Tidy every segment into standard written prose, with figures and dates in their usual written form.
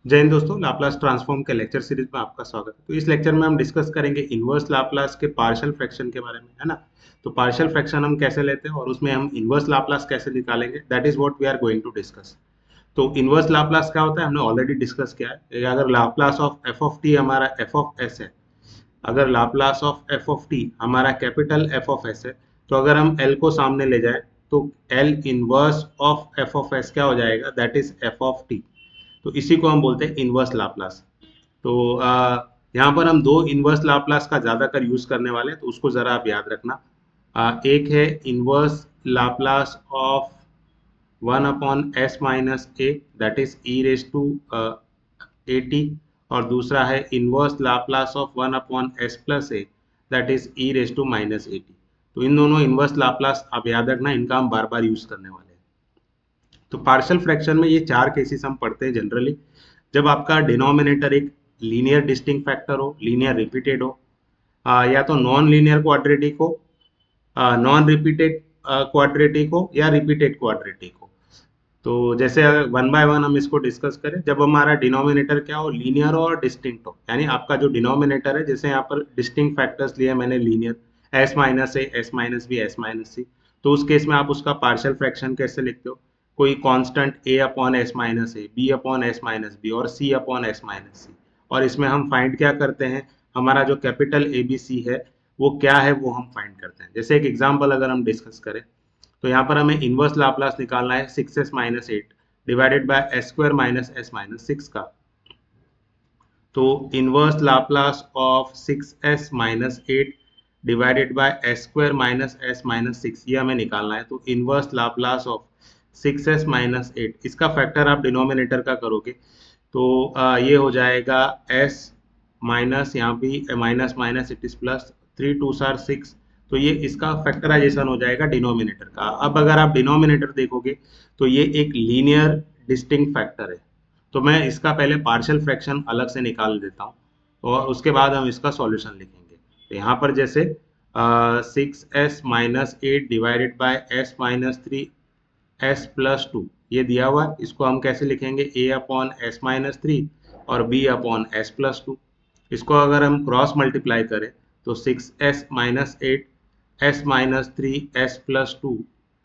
जय हिंद दोस्तों, Laplace transform के लेक्चर सीरीज में आपका स्वागत है। तो इस लेक्चर में हम डिस्कस करेंगे इनवर्स लाप्लास के पार्शियल फ्रैक्शन के बारे में, है ना। तो पार्शियल फ्रैक्शन हम कैसे लेते हैं और उसमें हम इनवर्स लाप्लास कैसे निकालेंगे, that is what we are going to discuss. तो इनवर्स लाप्लास क्या होता है, हमने ऑलरेडी डिस्कस किया है। अगर Laplace of f of t हमारा एफ ऑफ एस है, अगर Laplace of f of t हमारा कैपिटल एफ ऑफ एस है, तो अगर हम एल को सामने ले जाए तो L inverse of f of S क्या हो जाएगा, that is F of T. तो इसी को हम बोलते हैं इनवर्स लाप्लास। तो यहाँ पर हम दो इनवर्स लाप्लास का ज़्यादातर यूज़ करने वाले हैं, तो उसको ज़रा आप याद रखना। एक है inverse Laplace of 1/s - a, that is e raise to at, और दूसरा है inverse Laplace of 1/s+a, that is e raise to -at। तो इन दोनों इनवर्स लाप्लास आप याद रखना, इनका हम बार बार यूज़ करने वाले हैं। तो पार्शियल फ्रैक्शन में ये चार केसेस हम पढ़ते हैं जनरली। जब आपका डिनोमिनेटर एक लीनियर डिस्टिंक्ट फैक्टर हो, लीनियर रिपीटेड हो, या तो नॉन लीनियर क्वाड्रेटिक हो, नॉन रिपीटेड क्वाड्रेटिक हो, या रिपीटेड क्वाड्रेटिक हो। तो जैसे वन बाय वन हम इसको डिस्कस करें, जब हमारा डिनोमिनेटर क्या हो, लीनियर हो और डिस्टिंक्ट हो, यानी आपका जो डिनोमिनेटर है, जैसे यहाँ पर डिस्टिंक्ट फैक्टर्स लिए मैंने लीनियर, s-a, s-b, s-c, तो उस केस में आप उसका पार्शियल फ्रैक्शन कैसे लिखते हो, कोई कांस्टेंट a/s-a, b/s-b और c/s-c, और इसमें हम फाइंड क्या करते हैं, हमारा जो कैपिटल ए बी सी है वो क्या है, वो हम फाइंड करते हैं। जैसे एक एग्जांपल अगर हम डिस्कस करें, तो यहाँ पर हमें इनवर्स लाप्लास निकालना है 6s-8 divided by s² - s-6 का। तो inverse Laplace of 6s-8 divided by s² - s-6, ये हमें निकालना है। तो इनवर्स लाप्लास ऑफ 6s-8, इसका फैक्टर आप डिनोमिनेटर का करोगे तो ये हो जाएगा s माइनस, यहाँ भी minus minus it is plus, 3 2 6, तो ये इसका फैक्टराइजेशन हो जाएगा डिनोमिनेटर का। अब अगर आप डिनोमिनेटर देखोगे तो ये एक लीनियर डिस्टिंक्ट फैक्टर है, तो मैं इसका पहले पार्शियल फ्रैक्शन अलग से निकाल देता हूँ और उसके बाद हम इसका सॉल्यूशन लिखेंगे। तो यहाँ पर जैसे 6s-8 डिवाइडेड बाय s-3s+2 ये दिया हुआ है, इसको हम कैसे लिखेंगे, a/s-3 और b/s+2। इसको अगर हम क्रॉस मल्टीप्लाई करें तो 6s-8 s-3s+2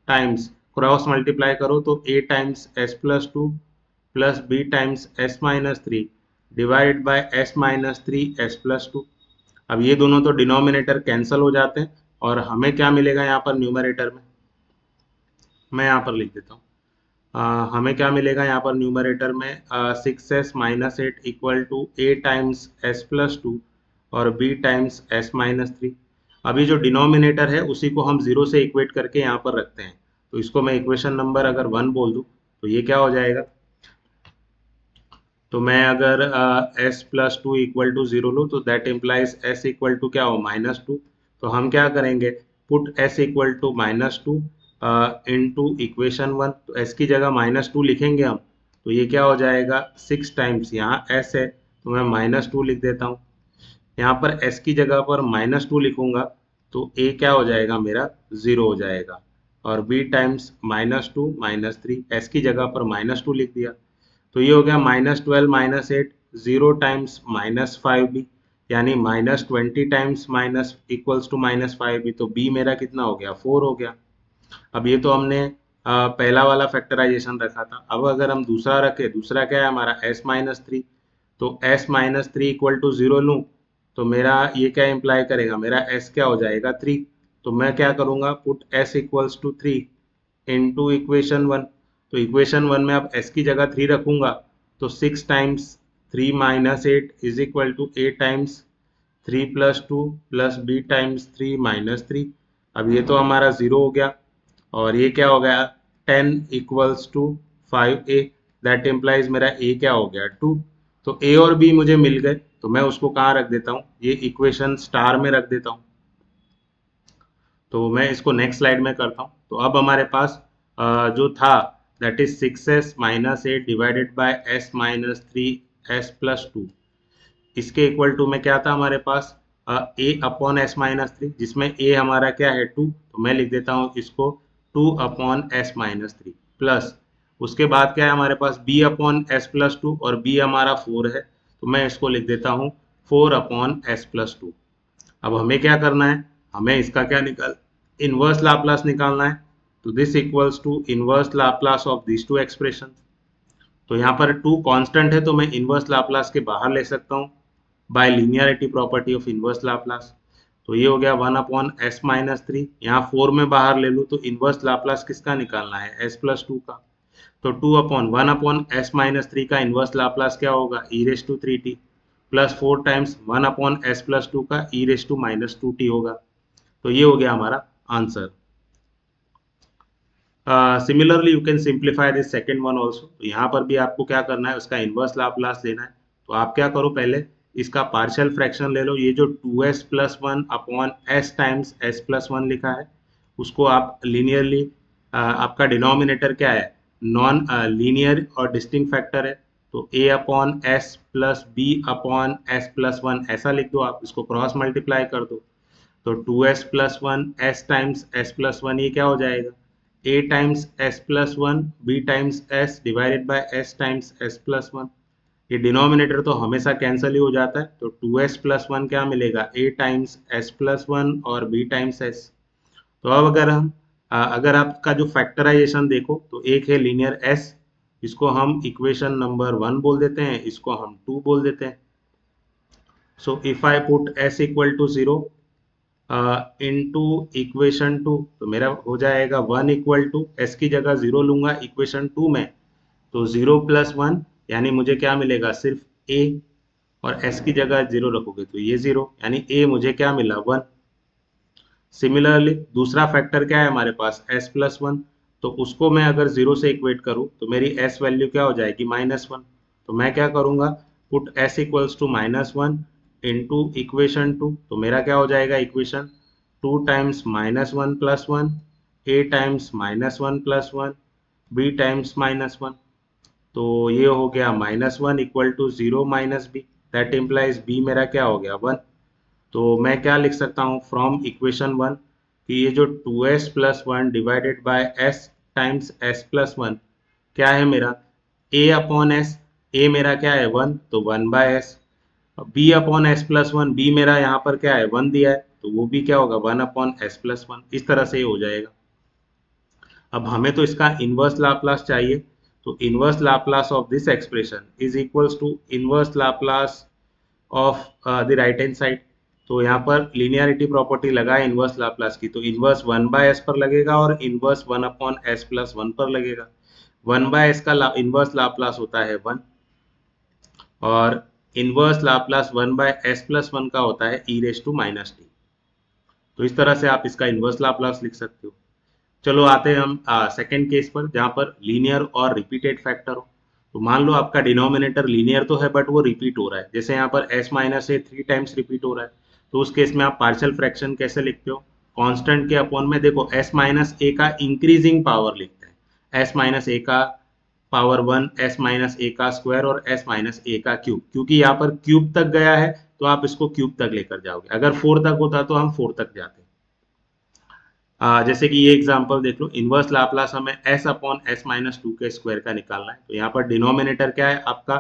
times cross multiply करो तो a times s+2 plus b times s-3 divided by s-3s+2। अब ये दोनों तो डिनोमिनेटर कैंसिल हो जाते हैं और हमें क्या मिलेगा यहाँ पर न्यूमरेटर में, मैं यहाँ पर लिख देता हूँ। हमें क्या मिलेगा यहाँ पर न्यूमरेटर में, 6s-8 equal to a times s+2 और b टाइम्स s-3। अभी जो डिनोमिनेटर है उसी को हम जीरो से इक्वेट करके यहाँ पर रखते हैं, तो इसको मैं इक्वेशन नंबर अगर 1 बोल दूँ तो ये क्या हो जाएगा, तो मैं अगर s+2 इक्वल टू 0 लूँ तो that implies s equal to क्या हो, -2। तो हम क्या करेंगे, put s equal to -2 into equation 1, तो s की जगह -2 लिखेंगे हम, तो ये क्या हो जाएगा, 6 टाइम्स, यहाँ s है तो मैं -2 लिख देता हूँ, यहाँ पर s की जगह पर -2 लिखूंगा तो a क्या हो जाएगा मेरा, 0 हो जाएगा, और b टाइम्स -2 -3, s की जगह पर -2 लिख दिया, तो ये हो गया -12 - 8, 0 टाइम्स -5b, यानी -20 times minus equals to -5b, तो b मेरा कितना हो गया, 4 हो गया। अब ये तो हमने पहला वाला फैक्टराइजेशन रखा था। अब अगर हम दूसरा रखें, दूसरा क्या है हमारा s-3, तो s-3 इक्वल टू 0 लूँ तो मेरा ये क्या इम्प्लाई करेगा, मेरा s क्या हो जाएगा, 3। तो मैं क्या करूँगा, put s equals to 3 into equation 1, तो इक्वेशन 1 में अब s की जगह 3 रखूंगा तो 6 times 3 - 8 is equal to a times 3+2 plus b times 3 -3। अब ये तो हमारा 0 हो गया और ये क्या हो गया, 10 equals to 5a, that implies मेरा a क्या हो गया, 2। तो a और b मुझे मिल गए, तो मैं उसको कहाँ रख देता हूँ, ये इक्वेशन स्टार में रख देता हूँ। तो मैं इसको नेक्स्ट स्लाइड में करता हूँ। तो अब हमारे पास जो था that is 6s-8 divided by s-3s+2, इसके इक्वल टू में क्या था हमारे पास, a/s-3, जिसमें a हमारा क्या है, 2, तो मैं लिख देता हूँ इसको 2/s-3 प्लस उसके बाद क्या है हमारे पास b upon s plus to, और b हमारा 4 है, तो मैं इसको लिख देता हूँ 4 अपॉन एस प्लस टू। अब हमें क्या करना है, हमें इसका क्या इनवर्स लाप्लास निकालना है। तो this equals to inverse Laplace of this to expression. तो यहाँ पर टू कांस्टेंट है, तो मैं इनवर्स लाप्लास के बाहर ले सकता हूँ by linearity property of inverse Laplace. तो ये हो गया 1 अपॉन एस माइनस थ्री, यहाँ 4 में बाहर ले लूँ तो इनवर्स लाप्लास किसका निकालना है, एस प्लस टू का। तो 2 upon 1 upon s minus three का इनवर्स लाप्लास क्या होगा, e raise to three t, plus 4 times 1 upon s plus two का e raise to minus two t होगा। तो ये हो गया हमारा answer. Similarly you can simplify this second one also. तो यहाँ पर भी आपको क्या करना है, उसका इनवर्स लाप्लास लेना है। तो आप क्या करो, पहले इसका पार्शियल फ्रैक्शन ले लो। ये जो 2s plus one upon s times s plus one लिखा है, उसको आप लीनियरली, आपका डिनोमिनेटर क्या है, नॉन लीनियर और डिस्टिंक्ट फैक्टर है, तो a upon s plus b upon s plus one ऐसा लिख दो। आप इसको क्रॉस मल्टीप्लाई कर दो, तो 2s plus one s times s plus one, ये क्या हो जाएगा, a times s plus one b times s divided by s times s plus one. ये डिनोमिनेटर तो हमेशा कैंसिल ही हो जाता है, तो 2s प्लस वन क्या मिलेगा, a times s plus one और b टाइम्स s। तो अब अगर हम अगर आपका जो फैक्टराइजेशन देखो, तो एक है लीनियर s, इसको हम इक्वेशन नंबर 1 बोल देते हैं, इसको हम 2 बोल देते हैं। So if I put s equal to 0 into equation 2, तो मेरा हो जाएगा 1 इक्वल टू, एस की जगह 0 लूंगा इक्वेशन 2 में, तो 0 प्लस 1 यानी मुझे क्या मिलेगा, सिर्फ a, और s की जगह 0 रखोगे तो ये 0, यानी a मुझे क्या मिला, 1। सिमिलरली दूसरा फैक्टर क्या है हमारे पास, s प्लस वन, तो उसको मैं अगर 0 से इक्वेट करूं तो मेरी s वैल्यू क्या हो जाएगी, -1। तो मैं क्या करूंगा, put s equals to -1 into equation 2, तो मेरा क्या हो जाएगा equation, 2 times -1 plus 1, a times -1 plus 1, b times -1। तो ये हो गया -1 equal to 0 minus b, that implies b मेरा क्या हो गया, 1। तो मैं क्या लिख सकता हूँ फ्रॉम इक्वेशन 1, कि ये जो 2s plus one divided by s times s plus one क्या है मेरा, a अपॉन s, a मेरा क्या है 1, तो 1 by s, b upon s plus one, b मेरा यहाँ पर क्या है 1 दिया है, तो वो भी क्या होगा 1 अपॉन s प्लस वन। इस तरह से ये हो जाएगा। अब हमें तो इसका इनवर्स लाप्लास चाहिए, तो inverse Laplace of this expression is equals to inverse Laplace of the right hand side. तो यहाँ पर लीनियरिटी प्रॉपर्टी लगा है इनवर्स लाप्लास की, तो इनवर्स 1 बाय एस पर लगेगा और inverse 1 upon s plus one पर लगेगा। 1 बाय एस का इनवर्स लाप्लास होता है 1, और inverse Laplace 1 by S plus one का होता है ई रेस टू माइनस टी। तो इस तरह से आप इसका इनवर्स लाप्लास लिख सकते हो। चलो आते हैं हम सेकेंड केस पर, जहाँ पर लीनियर और रिपीटेड फैक्टर हो। तो मान लो आपका डिनोमिनेटर लीनियर तो है बट वो रिपीट हो रहा है, जैसे यहाँ पर s माइनस ए 3 टाइम्स रिपीट हो रहा है, तो उस केस में आप पार्शियल फ्रैक्शन कैसे लिखते हो, कांस्टेंट के अपॉन में देखो s माइनस ए का इंक्रीजिंग पावर लिखते हैं, s माइनस ए का पावर 1, s माइनस ए का स्क्वायर और s माइनस ए का क्यूब, क्योंकि यहाँ पर क्यूब तक गया है तो आप इसको क्यूब तक लेकर जाओगे, अगर 4 तक होता तो हम 4 तक जाते। जैसे कि ये एग्जांपल देख लो, इनवर्स लाप्लास हमें s upon s minus to के स्क्वायर का निकालना है। तो यहाँ पर डिनोमिनेटर क्या है आपका,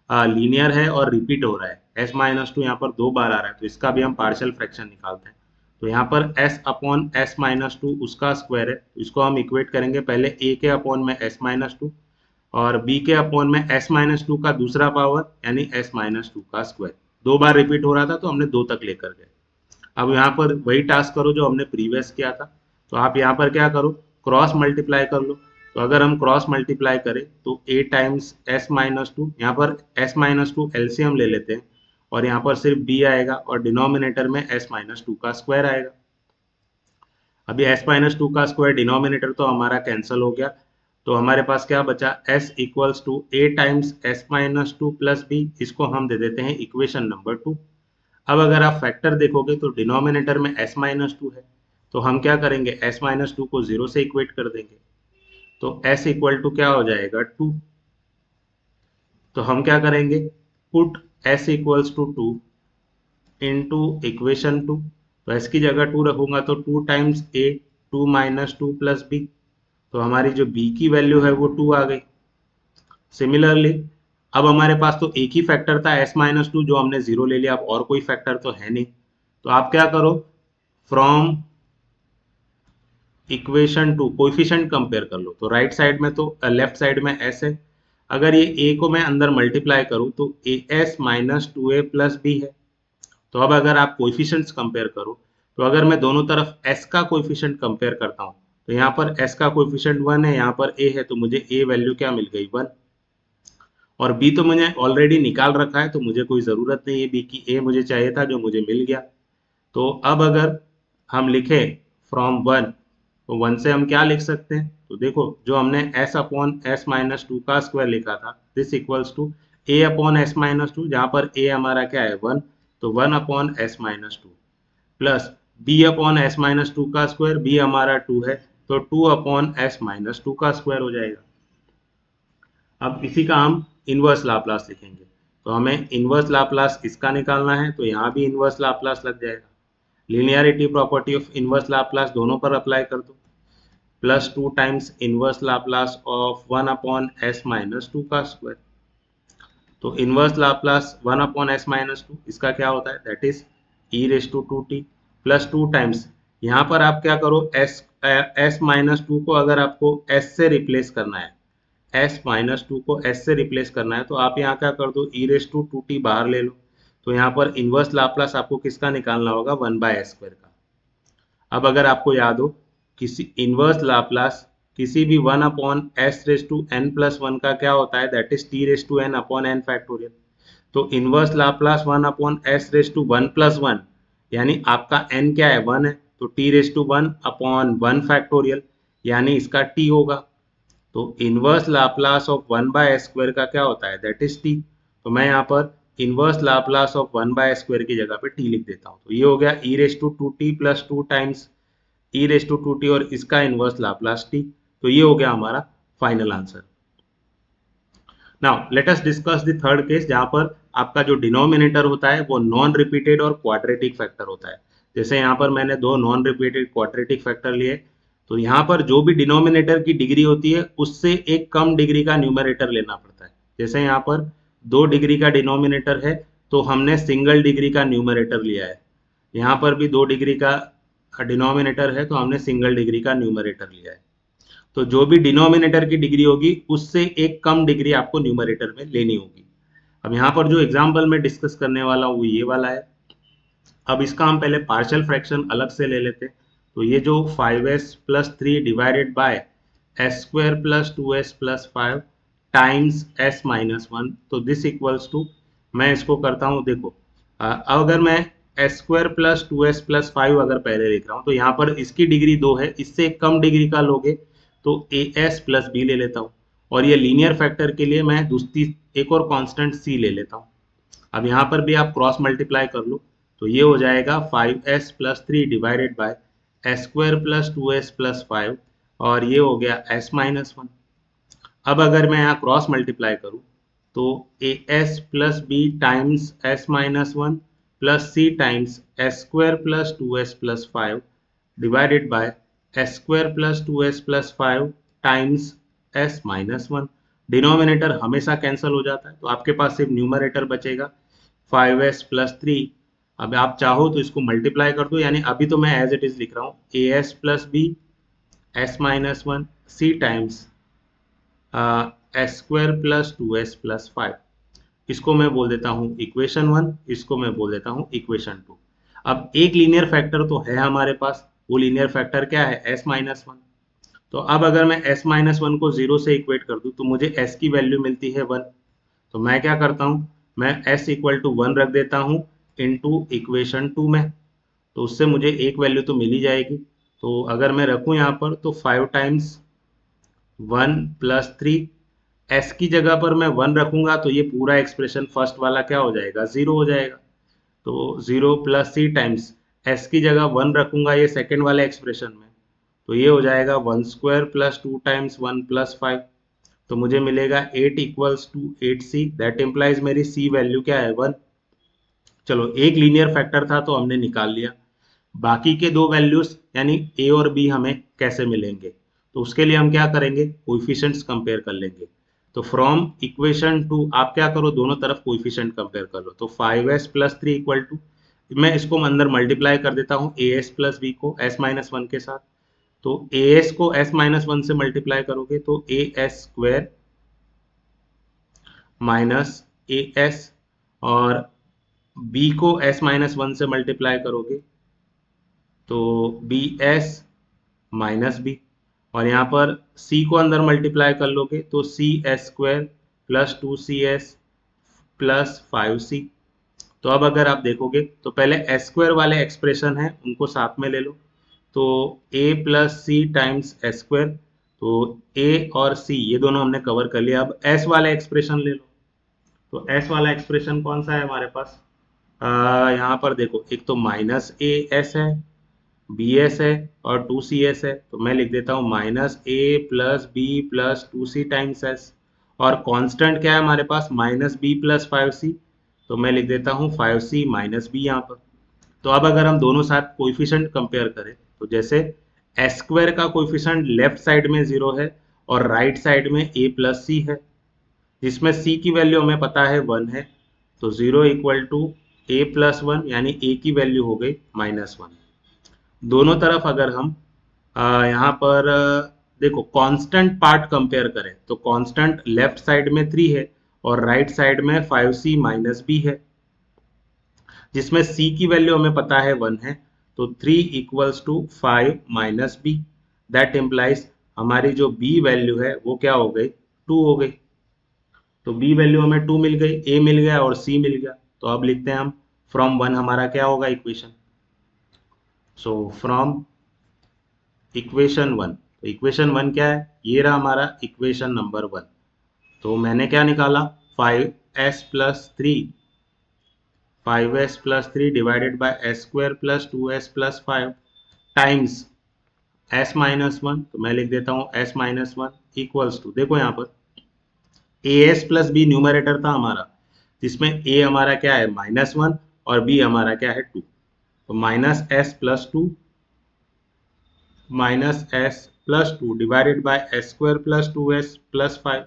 लीनियर है और रिपीट हो रहा है, s माइनस टू यहाँ पर 2 बार आ रहा है, तो इसका भी हम पार्शियल फ्रैक्शन निकालते हैं। तो यहाँ पर s upon s minus to उसका स्क्वायर है, तो इसको हम इक्वेट करेंगे पहले a के अपॉन में s माइनस टू और b के अपॉन में s माइनस टू का दूसरा पावर यानी s माइनस टू का स्क्वायर। 2 बार रिपीट हो रहा था तो हमने 2 तक लेकर गए। अब यहाँ पर वही टास्क करो जो हमने प्रीवियस किया था, तो आप यहाँ पर क्या करो, क्रॉस मल्टीप्लाई कर लो। तो अगर हम क्रॉस मल्टीप्लाई करें तो a times s minus to, यहाँ पर s माइनस टू एलसीएम ले लेते हैं और यहाँ पर सिर्फ b आएगा और डिनोमिनेटर में s माइनस टू का स्क्वायर आएगा। अभी s माइनस टू का स्क्वायर डिनोमिनेटर तो हमारा कैंसिल हो गया, तो हमारे पास क्या बचा, s equals to a times s minus two plus b, इसको हम दे देते हैं इक्वेशन नंबर 2। अब अगर आप फैक्टर देखोगे तो डिनोमिनेटर में s माइनस टू है, तो हम क्या करेंगे, s माइनस टू को 0 से इक्वेट कर देंगे, तो s इक्वल टू क्या हो जाएगा 2। तो हम क्या करेंगे, put s equals to 2 into equation 2, तो s की जगह 2 रखूंगा तो 2 times a, 2 minus two plus b, तो हमारी जो b की वैल्यू है वो 2 आ गई। सिमिलरली अब हमारे पास तो एक ही फैक्टर था s-2 जो हमने 0 ले लिया, अब और कोई फैक्टर तो है नहीं। तो आप क्या करो, from equation two coefficient compare कर लो। तो राइट साइड में तो लेफ्ट साइड में s है, अगर ये a को मैं अंदर मल्टीप्लाई करूं तो as-2a प्लस b है। तो अब अगर आप कोएफिशिएंट्स कंपेयर करो, तो अगर मैं दोनों तरफ s का कोएफिशिएंट कंपेयर करता हूं, तो यहाँ पर s का कोएफिशिएंट 1 है, यहाँ पर a है, तो मुझे a वैल्यू क्या मिल गई 1। और b तो मैंने ऑलरेडी निकाल रखा है, तो मुझे कोई ज़रूरत नहीं है b की, a मुझे चाहिए था जो मुझे मिल गया। तो अब अगर हम लिखें फ्रॉम 1, तो 1 से हम क्या लिख सकते हैं, तो देखो जो हमने s अपॉन s-2 का स्क्वायर लिखा था, this equals to a upon s-2, जहाँ पर a हमारा क्या है 1, तो 1 upon s-2 plus b upon s-2 का स्क्वायर, b हमारा 2 है, तो 2 अपॉन s-2 का स्क्वायर हो जाएगा। अब इसी का हम इनवर्स लाप्लास लिखेंगे, तो हमें इनवर्स लाप्लास इसका निकालना है, तो यहाँ भी इनवर्स लाप्लास लग जाएगा। Linearity property of inverse Laplace दोनों पर अप्लाई कर दो, plus 2 times inverse Laplace of 1 upon s-2 का स्क्वायर। तो इनवर्स लाप्लास 1 अपॉन s-2 इसका क्या होता है, that is e⁻2t plus 2 times, यहाँ पर आप क्या करो, s-2 को अगर आपको s से रिप्लेस करना है, s-2 को s से रिप्लेस करना है, तो आप यहाँ क्या कर दो, e⁻2t बाहर ले लो। तो यहाँ पर इनवर्स लाप्लास आपको किसका निकालना होगा, 1/s² का। अब अगर आपको याद हो, किसी इनवर्स लाप्लास किसी भी 1 अपॉन s⁻n+1 का क्या होता है, that is t⁻n upon n factorial. तो इनवर्स लाप्लास 1 अपॉन s⁻1+1, यानी आपका n क्या है 1 है, तो t⁻1 अपॉन 1 फैक्टोरियल, यानी इसका t होगा। तो इनवर्स लाप्लास ऑफ 1/s² का क्या होता है, दैट इज t। तो मैं यहाँ पर इनवर्स लाप्लास ऑफ 1/s² की जगह पे t लिख देता हूँ। तो ये हो गया e⁻2t प्लस 2 टाइम्स e⁻2t और इसका इनवर्स लाप्लास t। तो ये हो गया हमारा final answer. Now let us discuss the third case, जहां पर आपका जो डिनोमिनेटर होता है वो नॉन रिपीटेड और क्वाड्रेटिक फैक्टर होता है। जैसे यहाँ पर मैंने दो नॉन रिपीटेड क्वाड्रेटिक फैक्टर लिए, तो यहाँ पर जो भी डिनोमिनेटर की डिग्री होती है उससे एक कम डिग्री का न्यूमरेटर लेना पड़ता है। जैसे यहाँ पर 2 डिग्री का डिनोमिनेटर है, तो हमने सिंगल डिग्री का न्यूमरेटर लिया है। यहाँ पर भी 2 डिग्री का डिनोमिनेटर है, तो हमने सिंगल डिग्री का न्यूमरेटर लिया है। तो जो भी डिनोमिनेटर की डिग्री होगी उससे एक कम डिग्री आपको न्यूमरेटर में लेनी होगी। अब यहाँ पर जो एग्जाम्पल मैं डिस्कस करने वाला हूँ वो ये वाला है। अब इसका हम पहले पार्शियल फ्रैक्शन अलग से ले लेते हैं। तो ये जो 5s+3 divided by s² plus 2s plus 5 times s-1, तो दिस इक्वल्स टू, मैं इसको करता हूँ, देखो अगर मैं s² प्लस 2s प्लस 5 अगर पहले लिख रहा हूँ, तो यहाँ पर इसकी डिग्री 2 है, इससे कम डिग्री का लोगे तो as प्लस b ले लेता हूँ। और ये लीनियर फैक्टर के लिए मैं दूसरी एक और कांस्टेंट c ले लेता हूँ। अब यहाँ पर भी आप क्रॉस मल्टीप्लाई कर लो, तो ये हो जाएगा 5s+3 divided by s² plus 2s plus 5, और ये हो गया s-1। अब अगर मैं यहाँ क्रॉस मल्टीप्लाई करूँ, तो as plus b times s-1 plus c times s² plus 2s plus 5 divided by s² plus 2s plus 5 times s-1। Denominator हमेशा कैंसिल हो जाता है, तो आपके पास सिर्फ न्यूमरेटर बचेगा 5s+3। अब आप चाहो तो इसको मल्टीप्लाई कर दो, यानी अभी तो मैं एज इट इज लिख रहा हूँ as plus b s-1 c times s² plus 2s plus 5। इसको मैं बोल देता हूँ इक्वेशन 1, इसको मैं बोल देता हूँ इक्वेशन 2। अब एक लीनियर फैक्टर तो है हमारे पास, वो लीनियर फैक्टर क्या है, s-1। तो अब अगर मैं s-1 को 0 से इक्वेट कर दूं, तो मुझे s की वैल्यू मिलती है 1। तो मैं क्या करता हूँ, मैं s इक्वल टू 1 रख देता हूँ इनटू इक्वेशन 2 में, तो उससे मुझे एक वैल्यू तो मिल ही जाएगी। तो अगर मैं रखूँ यहाँ पर, तो 5 टाइम्स 1 प्लस 3, s की जगह पर मैं 1 रखूंगा तो ये पूरा एक्सप्रेशन फर्स्ट वाला क्या हो जाएगा, 0 हो जाएगा। तो 0 प्लस c टाइम्स s की जगह 1 रखूंगा ये सेकेंड वाले एक्सप्रेशन में, तो ये हो जाएगा 1² प्लस 2 टाइम्स 1 प्लस 5। तो मुझे मिलेगा 8 equals to 8c, that implies मेरी c वैल्यू क्या है 1। चलो एक लीनियर फैक्टर था तो हमने निकाल लिया, बाकी के दो वैल्यूज यानी a और b हमें कैसे मिलेंगे। तो उसके लिए हम क्या करेंगे, कोएफिशिएंट्स कंपेयर कर लेंगे। तो फ्रॉम इक्वेशन टू आप क्या करो, दोनों तरफ कोएफिशिएंट कंपेयर कर लो। तो 5s प्लस 3 इक्वल टू, मैं इसको अंदर मल्टीप्लाई कर देता हूँ as प्लस बी को s माइनस वन के साथ। तो as को s माइनस वन से मल्टीप्लाई करोगे तो as स्क्वायर माइनस as, और b को s माइनस वन से मल्टीप्लाई करोगे तो bs माइनस बी, और यहाँ पर c को अंदर मल्टीप्लाई कर लोगे तो c s square plus 2cs plus 5c। तो अब अगर आप देखोगे तो पहले एस स्क्वायर वाले एक्सप्रेशन है उनको साथ में ले लो। तो a plus c times s square, तो a और c ये दोनों हमने कवर कर लिया। अब s वाला एक्सप्रेशन ले लो। तो s वाला एक्सप्रेशन कौन सा है हमारे पास, यहाँ पर देखो, एक तो माइनस ए एस है, बी एस है और 2cs है। तो मैं लिख देता हूँ minus a plus b plus 2c times s, और कांस्टेंट क्या है हमारे पास, माइनस बी प्लस 5c। तो मैं लिख देता हूँ 5c माइनस बी यहाँ पर। तो अब अगर हम दोनों साथ कोएफिशिएंट कंपेयर करें तो जैसे एस स्क्वायर का कोएफिशिएंट लेफ्ट साइड में 0 है और राइट साइड में a प्लस सी है, जिसमें c की वैल्यू हमें पता है 1 है। तो 0 equal to a plus one, यानी a की वैल्यू हो गई -1। दोनों तरफ अगर हम यहाँ पर देखो कांस्टेंट पार्ट कंपेयर करें तो कांस्टेंट लेफ्ट साइड में 3 है और राइट साइड में 5c माइनस बी है, जिसमें c की वैल्यू हमें पता है 1 है। तो 3 equals to 5 minus b, that implies हमारी जो b वैल्यू है वो क्या हो गई, 2 हो गई। तो b वैल्यू हमें 2 मिल गई, a मिल गया और c मिल गया। तो अब लिखते हैं हम फ्रॉम 1 हमारा क्या होगा इक्वेशन। सो फ्रॉम इक्वेशन 1, तो इक्वेशन 1 क्या है, ये रहा हमारा इक्वेशन नंबर 1। तो मैंने क्या निकाला, 5s plus 3, 5s plus 3 divided by s square plus 2s plus 5 times s minus one. तो मैं लिख देता हूँ s minus one equals to, देखो यहाँ पर as प्लस बी न्यूमरेटर था हमारा, जिसमें a हमारा क्या है -1 और b हमारा क्या है 2। तो minus s plus 2 minus S plus 2 divided by s square plus 2s plus 5,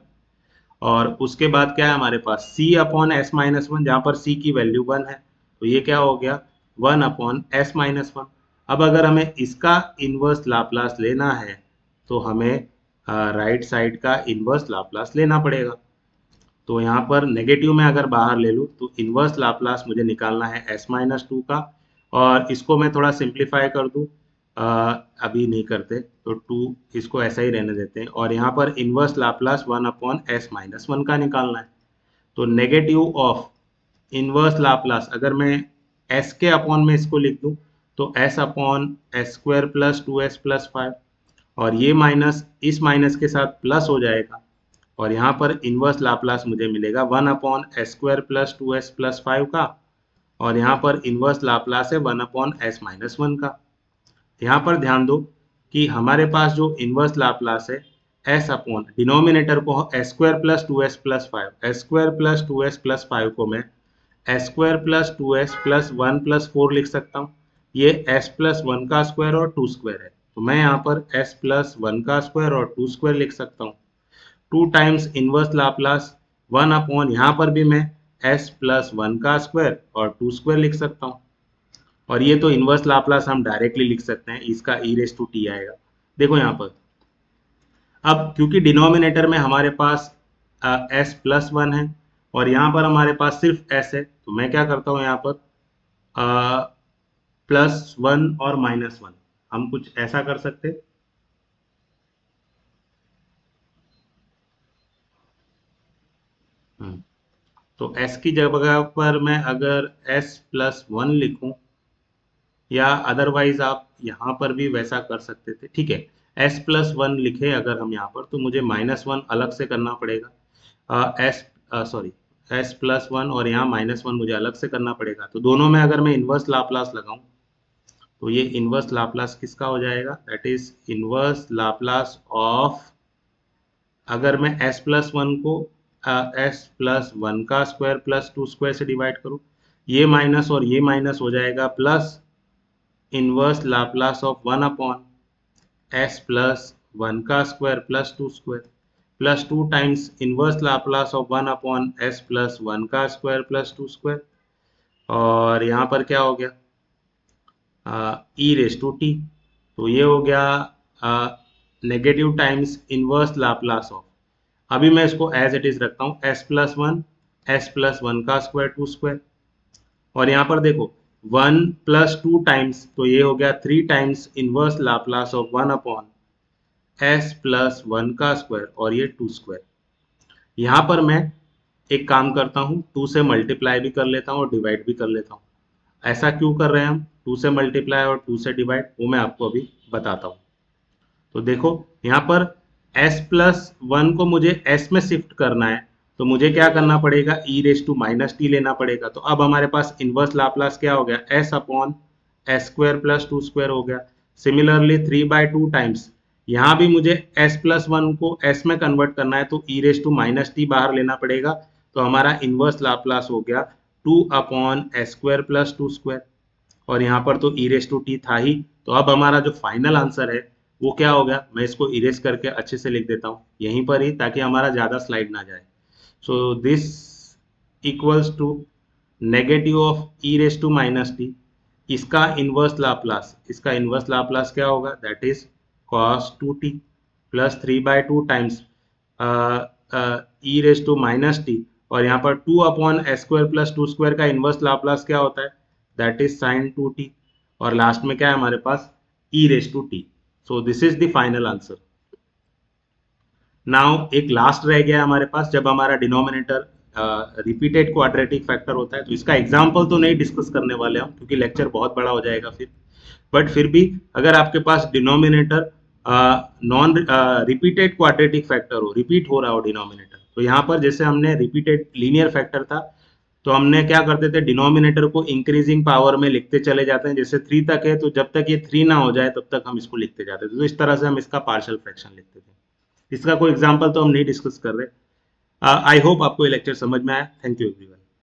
और उसके बाद क्या है हमारे पास c upon s minus one, जहाँ पर c की वैल्यू 1 है। तो ये क्या हो गया 1 अपॉन एस माइनस वन। अब अगर हमें इसका इन्वर्स लाप्लास लेना है तो हमें राइट साइड का इन्वर्स लाप्लास लेना पड़ेगा। तो यहाँ पर नेगेटिव में अगर बाहर ले लूँ तो इन्वर्स लाप्लास मुझे निकालना है s माइनस टू का, और इसको मैं थोड़ा सिंप्लीफाई कर दूँ, अभी नहीं करते तो 2 इसको ऐसा ही रहने देते हैं, और यहाँ पर inverse Laplace 1 upon s minus one का निकालना है। तो नेगेटिव ऑफ इन्वर्स लाप्लास अगर मैं s के अपॉन में इसको लिख दूँ तो s upon s square plus 2s plus 5, और ये माइनस इस माइनस के साथ प्लस हो जाएगा, और यहाँ पर इन्वर्स लाप्लास मुझे मिलेगा 1 upon s square plus 2s plus 5 का, और यहाँ पर इन्वर्स लाप्लास है 1 अपॉन एस माइनस वन का। यहाँ पर ध्यान दो कि हमारे पास जो इन्वर्स लाप्लास है s अपॉन डिनोमिनेटर को S square plus 2s plus 5, S square plus 2s plus 5 को मैं S square plus 2s plus 1 plus 4 लिख सकता हूँ। ये s प्लस 1 का स्क्वायर और 2 स्क्वायर है, तो मैं यहाँ पर s प्लस 1 का स्क्वायर और 2 स्क्वायर लिख सकता हूँ। 2 टाइम्स इनवर्स लाप्लास 1 अपॉन, यहाँ पर भी मैं s प्लस 1 का स्क्वायर और 2 स्क्वायर लिख सकता हूँ। और ये तो इनवर्स लाप्लास हम डायरेक्टली लिख सकते हैं, इसका e रेस टू टी आएगा। देखो यहाँ पर अब क्योंकि डिनोमिनेटर में हमारे पास s प्लस 1 है और यहाँ पर हमारे पास सिर्फ s है, तो मैं क्या करता हूँ यहाँ पर प्लस 1 और माइनस 1, हम कुछ ऐसा कर सकते हैं। तो s की जगह पर मैं अगर s प्लस 1 लिखूं, या अदरवाइज आप यहाँ पर भी वैसा कर सकते थे, ठीक है। s प्लस 1 लिखे अगर हम यहाँ पर, तो मुझे -1 अलग से करना पड़ेगा, s प्लस 1 और यहाँ -1 मुझे अलग से करना पड़ेगा। तो दोनों में अगर मैं इन्वर्स लाप्लास लगाऊं तो ये इन्वर्स लाप्लास किसका हो जाएगा, that is inverse Laplace of, अगर मैं s प्लस 1 को s प्लस 1 का स्क्वायर प्लस 2 स्क्वायर से डिवाइड करूं, ये माइनस और ये माइनस हो जाएगा, plus inverse Laplace of 1 upon s plus one का square plus two square plus two times inverse Laplace of one upon s plus one का स्क्वायर प्लस टू स्क्वायर, और यहाँ पर क्या हो गया ई रेस टू टी, तो ये हो गया negative times inverse Laplace of, अभी मैं इसको एज इट इज रखता हूँ एस प्लस वन का स्क्वायर टू स्क्वायर, और यहाँ पर देखो वन प्लस टू टाइम्स, तो ये हो गया three times inverse Laplace of one upon s plus one का स्क्वायर, और ये टू स्क्वायर। यहाँ पर मैं एक काम करता हूँ, टू से मल्टीप्लाई भी कर लेता हूँ और डिवाइड भी कर लेता हूँ। ऐसा क्यों कर रहे हैं हम, टू से मल्टीप्लाई और टू से डिवाइड, वो मैं आपको अभी बताता हूँ। तो देखो यहाँ पर s प्लस वन को मुझे s में शिफ्ट करना है, तो मुझे क्या करना पड़ेगा, e raise to minus t लेना पड़ेगा। तो अब हमारे पास इनवर्स लाप्लास क्या हो गया, s upon s square plus two square हो गया। Similarly three by two times, यहाँ भी मुझे s प्लस वन को s में कन्वर्ट करना है, तो e raise to minus t बाहर लेना पड़ेगा, तो हमारा इनवर्स लाप्लास हो गया two upon s square plus two square, और यहाँ पर तो ई रेस टू टी था ही। तो अब हमारा जो फाइनल आंसर है वो क्या हो गया, मैं इसको इरेज करके अच्छे से लिख देता हूँ यहीं पर ही, ताकि हमारा ज़्यादा स्लाइड ना जाए। So this equals to negative of e raise to minus t, इसका इनवर्स लाप्लास क्या होगा, that is cos two t plus three by two times e raise to minus t, और यहाँ पर two upon s square plus two square का inverse Laplace क्या होता है, that is sine two t, और लास्ट में क्या है हमारे पास e raise to t. So this is the final answer. Now एक लास्ट रह गया हमारे पास, जब हमारा डिनोमिनेटर रिपीटेड क्वाड्रेटिक फैक्टर होता है, तो इसका एग्जाम्पल तो नहीं डिस्कस करने वाले हम क्योंकि लेक्चर बहुत बड़ा हो जाएगा फिर, बट फिर भी अगर आपके पास denominator non repeated quadratic factor हो, रिपीट हो रहा हो डिनोमिनेटर, तो यहाँ पर जैसे हमने रिपीटेड लीनियर फैक्टर था, तो हमने क्या करते थे, डिनोमिनेटर को इंक्रीजिंग पावर में लिखते चले जाते हैं, जैसे थ्री तक है तो जब तक ये थ्री ना हो जाए तब तक हम इसको लिखते जाते थे, तो इस तरह से हम इसका पार्शियल फ्रैक्शन लिखते थे। इसका कोई एग्जाम्पल तो हम नहीं डिस्कस कर रहे। आई होप आपको ये लेक्चर समझ में आया। Thank you everyone.